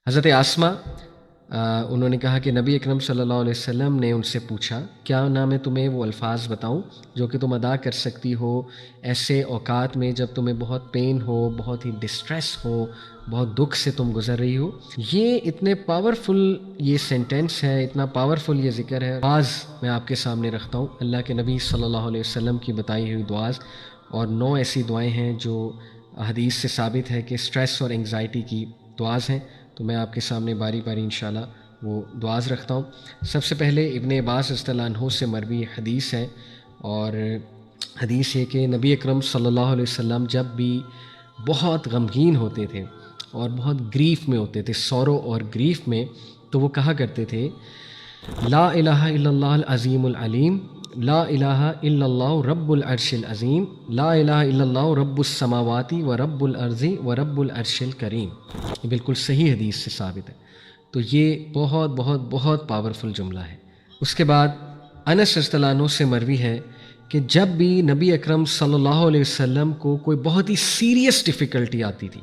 حضرت آسمہ انہوں نے کہا کہ نبی اکرم صلی اللہ علیہ وسلم نے ان سے پوچھا، کیا نہ میں تمہیں وہ الفاظ بتاؤں جو کہ تم ادا کر سکتی ہو ایسے اوقات میں جب تمہیں بہت پین ہو، بہت ہی ڈسٹریس ہو، بہت دکھ سے تم گزر رہی ہو۔ یہ اتنے پاورفل یہ سینٹینس ہے، اتنا پاورفل یہ ذکر ہے۔ بعض میں آپ کے سامنے رکھتا ہوں اللہ کے نبی صلی اللہ علیہ وسلم کی بتائی ہوئی دعاز، اور 9 ایسی دعائیں ہیں جو حدیث سے ثابت ہے کہ سٹریس اور انگزائٹی کی دعاز ہیں۔ تو میں آپ کے سامنے باری باری انشاءاللہ وہ دعاز رکھتا ہوں۔ سب سے پہلے ابن عباس رضی اللہ عنہ سے مروی حدیث ہے، اور حدیث یہ کہ نبی اکرم صلی اللہ علیہ وسلم جب بھی بہت غمگین ہوتے تھے اور بہت گریف میں ہوتے تھے، سورو اور گریف میں، تو وہ کہا کرتے تھے لا الہ الا اللہ العظیم العلیم، لا الہ الا اللہ رب العرش العظیم، لا الہ الا اللہ رب السماوات و رب الارض و رب العرش الکریم۔ یہ بالکل صحیح حدیث سے ثابت ہے۔ تو یہ بہت بہت بہت پاورفل جملہ ہے۔ اس کے بعد انس رضی اللہ عنہ سے مروی ہے کہ جب بھی نبی اکرم صلی اللہ علیہ وسلم کو کوئی بہت ہی سیریس ڈیفیکلٹی آتی تھی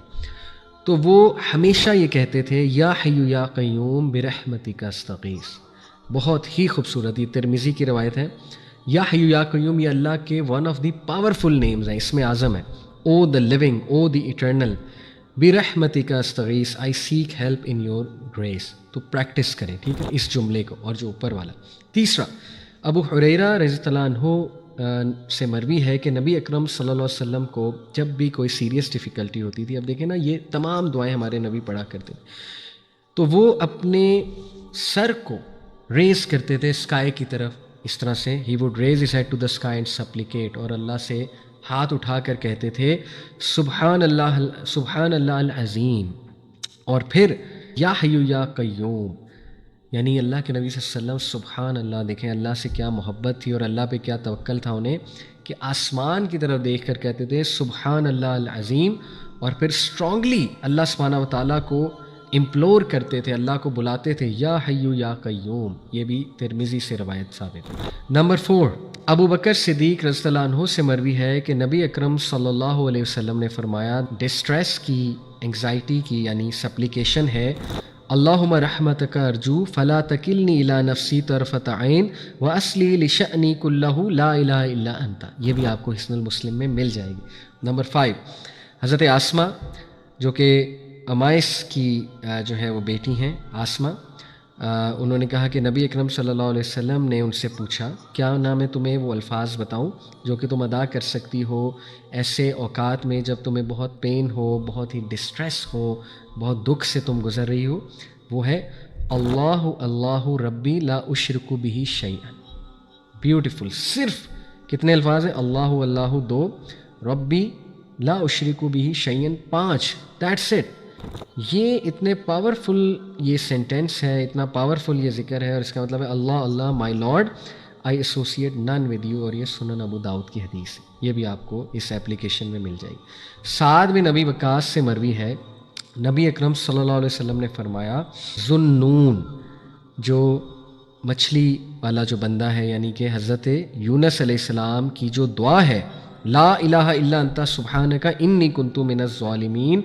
تو وہ ہمیشہ یہ کہتے تھے یا حی یا قیوم برحمتک استغیث۔ بہت ہی خوبصورت، یہ ترمذی کی روایت ہے۔ یا حی یا قیوم یہ اللہ کے one of the powerful names ہیں، اسم اعظم ہے۔ O the living, O the eternal, برحمتک استغیث، I seek help in your grace. تو پریکٹس کریں، ٹھیک ہے، اس جملے کو اور جو اوپر والا۔ تیسرا، ابو حریرہ رضی اللہ عنہ سے مروی ہے کہ نبی اکرم صلی اللہ علیہ وسلم کو جب بھی کوئی سیریس ڈیفیکلٹی ہوتی تھی، اب دیکھیں نا یہ تمام دعائیں ہمارے نبی پڑھا کرتے تھے، تو وہ اپنے سر کو ریز کرتے تھے اسکائی کی طرف، اس طرح سے ہی with raise his head to the sky and supplicate, اور اللہ سے ہاتھ اٹھا کر کہتے تھے سبحان اللہ العظیم، اور پھر یا حی یا قیوم، یعنی اللہ کے نبی صلی اللہ علیہ وسلم سبحان اللہ، دیکھیں اللہ سے کیا محبت تھی اور اللہ پہ کیا توکل تھا انہیں کہ آسمان کی طرف دیکھ کر کہتے تھے سبحان اللہ العظیم، اور پھر اسٹرانگلی اللہ سبحانہ و تعالیٰ کو امپلور کرتے تھے، اللہ کو بلاتے تھے یا حی یا قیوم۔ یہ بھی ترمذی سے روایت ثابت ہے۔ نمبر 4، ابو بکر صدیق رضی اللہ عنہ سے مروی ہے کہ نبی اکرم صلی اللہ علیہ وسلم نے فرمایا ڈسٹریس کی، انگزائٹی کی یعنی سپلیکیشن ہے اللہم رحمتک ارجو فلا تکلنی الی نفسی طرفۃ عین واصلی لشأنی کلہ لا الہ الا انت۔ یہ بھی آپ کو حصن المسلم میں مل جائے گی۔ نمبر 5، حضرت آسمہ جو کہ امائس کی جو ہے وہ بیٹی ہیں آسمہ، انہوں نے کہا کہ نبی اکرم صلی اللہ علیہ وسلم نے ان سے پوچھا کیا نہ میں تمہیں وہ الفاظ بتاؤں جو کہ تم ادا کر سکتی ہو ایسے اوقات میں جب تمہیں بہت پین ہو، بہت ہی ڈسٹریس ہو، بہت دکھ سے تم گزر رہی ہو۔ وہ ہے اللہ اللہ ربی لا اشرک بہ شیئا۔ بیوٹیفل، صرف کتنے الفاظ ہیں؟ اللہ اللہ 2، ربی لا اشرک بہ شیئا 5، دیٹس اٹ۔ یہ اتنے پاورفل یہ سینٹینس ہے، اتنا پاورفل یہ ذکر ہے، اور اس کا مطلب ہے اللہ اللہ مائی لارڈ آئی ایسوسیٹ نن ود یو، اور یہ سنن ابو داؤد کی حدیث ہے، یہ بھی آپ کو اس ایپلیکیشن میں مل جائے گی۔ سعد بن ابی وقاص سے مروی ہے نبی اکرم صلی اللہ علیہ وسلم نے فرمایا ذُنُّون، جو مچھلی والا جو بندہ ہے، یعنی کہ حضرت یونس علیہ السلام کی جو دعا ہے لا الہ الا انت سبحانک انی کنت من الظالمین،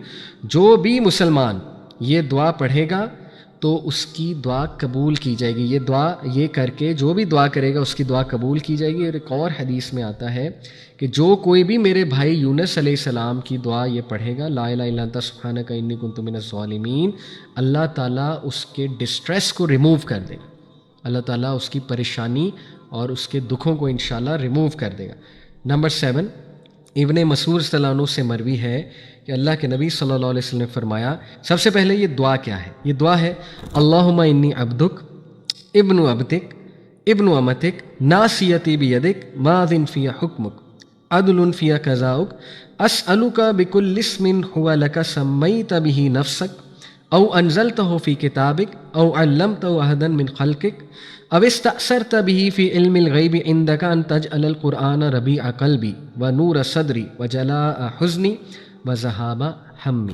جو بھی مسلمان یہ دعا پڑھے گا تو اس کی دعا قبول کی جائے گی۔ یہ دعا یہ کر کے جو بھی دعا کرے گا اس کی دعا قبول کی جائے گی۔ اور ایک اور حدیث میں آتا ہے کہ جو کوئی بھی میرے بھائی یونس علیہ السلام کی دعا یہ پڑھے گا لا الہ الا انت سبحانک انی کنت من الظالمین، اللہ تعالیٰ اس کے ڈسٹریس کو ریموو کر دے گا، اللہ تعالیٰ اس کی پریشانی اور اس کے دکھوں کو انشاءاللہ ریموو کر دے گا۔ نمبر 7، ابن مسعود رضی اللہ عنہ سے مروی ہے کہ اللہ کے نبی صلی اللہ علیہ وسلم نے فرمایا، سب سے پہلے یہ دعا کیا ہے؟ یہ دعا ہے اللہم انی عبدک ابن عبدک ابن امتک ناصیتی بیدک ماض فی حکمک عدل فی قضاؤک اسألک بکل اسم هو لک سمیت بہ نفسک او انزلتہ فی کتابک او علمتہ احدا من خلقک او استأثرت به فی علم الغیب عندک ان تجعل القرآن ربیع قلبی ونور صدری وجلاء حزنی وذہاب ہمی۔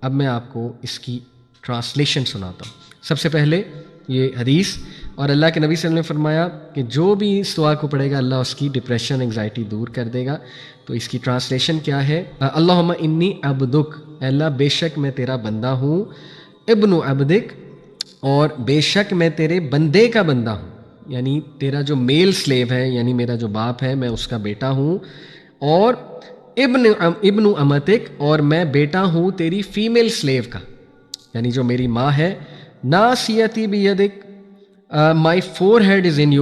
اب میں آپ کو اس کی ٹرانسلیشن سناتا ہوں۔ سب سے پہلے یہ حدیث، اور اللہ کے نبی صلی اللہ علیہ وسلم نے فرمایا کہ جو بھی اس دعا کو پڑھے گا اللہ اس کی ڈپریشن، انگزائٹی دور کر دے گا۔ تو اس کی ٹرانسلیشن کیا ہے؟ اللہم انی عبدک، اے اللہ بے شک میں تیرا بندہ ہوں، ابن عبدک، اور بے شک میں تیرے بندے کا بندہ ہوں، یعنی تیرا جو میل سلیو ہے، یعنی میرا جو باپ ہے میں اس کا بیٹا ہوں، اور ابن امتک، اور میں بیٹا ہوں تیری فیمیل سلیو کا، یعنی جو میری ماں ہے. ناصیتی بیدک، my forehead is in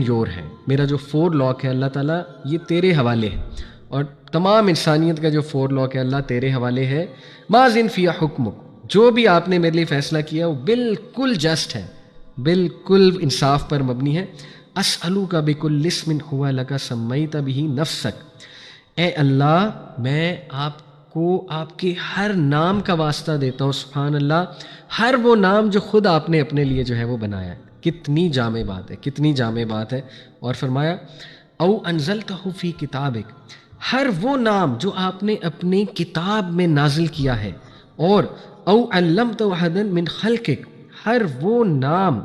your hand, میرا جو فور لاک ہے اللہ تعالیٰ یہ تیرے حوالے ہے، اور تمام انسانیت کا جو فور لاک ہے اللہ تیرے حوالے ہے. ماذن فی حکمک، جو بھی آپ نے میرے لیے فیصلہ کیا وہ بالکل جسٹ ہے، بالکل انصاف پر مبنی ہے. اسألوک بکل اسم ہوا لک سمیت بہ نفسک، اے اللہ میں آپ کو آپ کے ہر نام کا واسطہ دیتا ہوں، سبحان اللہ، ہر وہ نام جو خود آپ نے اپنے لیے جو ہے وہ بنایا ہے. کتنی جامع بات ہے، کتنی جامع بات ہے. اور فرمایا او انزلتہ فی کتابک، ہر وہ نام جو آپ نے اپنی کتاب میں نازل کیا ہے. اور او علمتہ احدا من خلقک، ہر وہ نام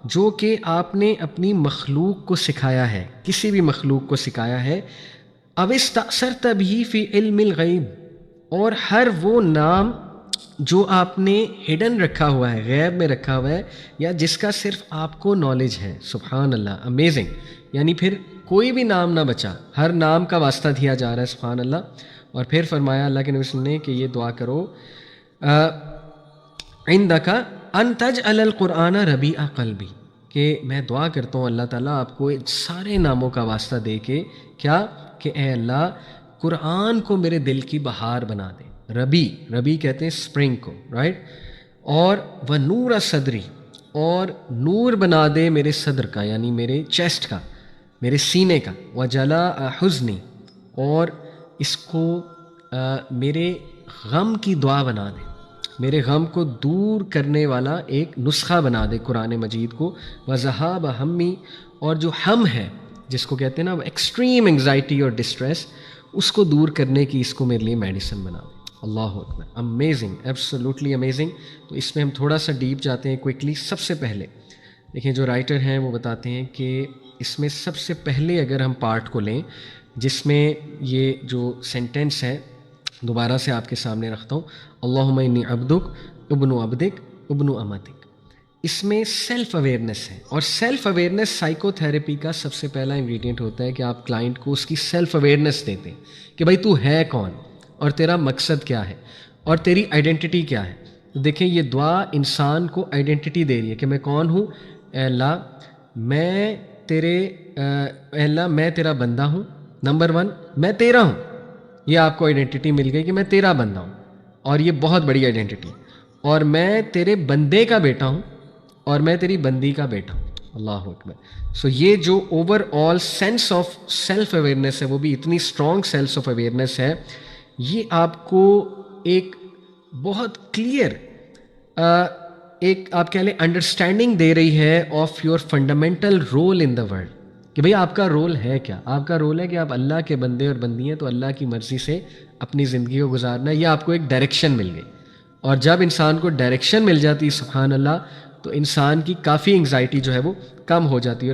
جو کہ آپ نے اپنی مخلوق کو سکھایا ہے، کسی بھی مخلوق کو سکھایا ہے. او استأثرت بہ فی علم الغیب، اور ہر وہ نام جو آپ نے ہڈن رکھا ہوا ہے، غیب میں رکھا ہوا ہے، یا جس کا صرف آپ کو نالج ہے. سبحان اللہ، امیزنگ. یعنی پھر کوئی بھی نام نہ بچا، ہر نام کا واسطہ دیا جا رہا ہے، سبحان اللہ. اور پھر فرمایا اللہ کے نبی صلی اللہ علیہ وسلم نے کہ یہ دعا کرو عندک ان تجعل القرآن ربیع قلبی، کہ میں دعا کرتا ہوں اللہ تعالیٰ آپ کو سارے ناموں کا واسطہ دے کے کیا، کہ اے اللہ قرآن کو میرے دل کی بہار بنا دے. ربی کہتے ہیں اسپرنگ کو، رائٹ. اور وہ نور صدری، اور نور بنا دے میرے صدر کا، یعنی میرے چیسٹ کا، میرے سینے کا. وجلاء حزنی، اور اس کو میرے غم کی دعا بنا دے، میرے غم کو دور کرنے والا ایک نسخہ بنا دے قرآن مجید کو. وذہاب ہمی، اور جو ہم ہے جس کو کہتے ہیں نا ایکسٹریم انگزائٹی اور ڈسٹریس، اس کو دور کرنے کی اس کو میرے لیے میڈیسن بنا دے. اللہ اکبر، امیزنگ، ایبسولوٹلی امیزنگ. تو اس میں ہم تھوڑا سا ڈیپ جاتے ہیں کوئکلی. سب سے پہلے دیکھیں جو رائٹر ہیں وہ بتاتے ہیں کہ اس میں سب سے پہلے اگر ہم پارٹ کو لیں جس میں یہ جو سینٹینس ہے دوبارہ سے آپ کے سامنے رکھتا ہوں، اللہم انی عبدک ابن عبدک ابن امتک. اس میں سیلف اویئرنیس ہے، اور سیلف اویئرنیس سائیکو تھیراپی کا سب سے پہلا انگریڈینٹ ہوتا ہے کہ آپ کلائنٹ کو اس کی سیلف اویئرنیس دیتے ہیں کہ بھائی تو ہے کون، اور تیرا مقصد کیا ہے، اور تیری آئیڈینٹی کیا ہے. تو دیکھیں یہ دعا انسان کو آئیڈینٹی دے رہی ہے کہ میں کون ہوں. اے اللہ میں اے اللہ میں تیرا بندہ ہوں. نمبر 1 میں تیرا ہوں، یہ آپ کو آئیڈینٹی مل گئی کہ میں تیرا بندہ ہوں، اور یہ بہت بڑی آئیڈینٹی. اور میں تیرے بندے کا بیٹا ہوں، اور میں تیری بندی کا بیٹا ہوں. اللہ اکبر. سو یہ جو over all sense of self awareness ہے وہ بھی اتنی اسٹرانگ سینس آف اویئرنیس ہے، یہ آپ کو ایک بہت کلیئر ایک آپ کہہ لیں انڈرسٹینڈنگ دے رہی ہے of your fundamental role in the world, کہ بھئی آپ کا رول ہے کیا. آپ کا رول ہے کہ آپ اللہ کے بندے اور بندی ہیں، تو اللہ کی مرضی سے اپنی زندگی کو گزارنا ہے. یہ آپ کو ایک ڈائریکشن مل گئی، اور جب انسان کو ڈائریکشن مل جاتی ہے سبحان اللہ، تو انسان کی کافی انگزائٹی جو ہے وہ کم ہو جاتی ہے.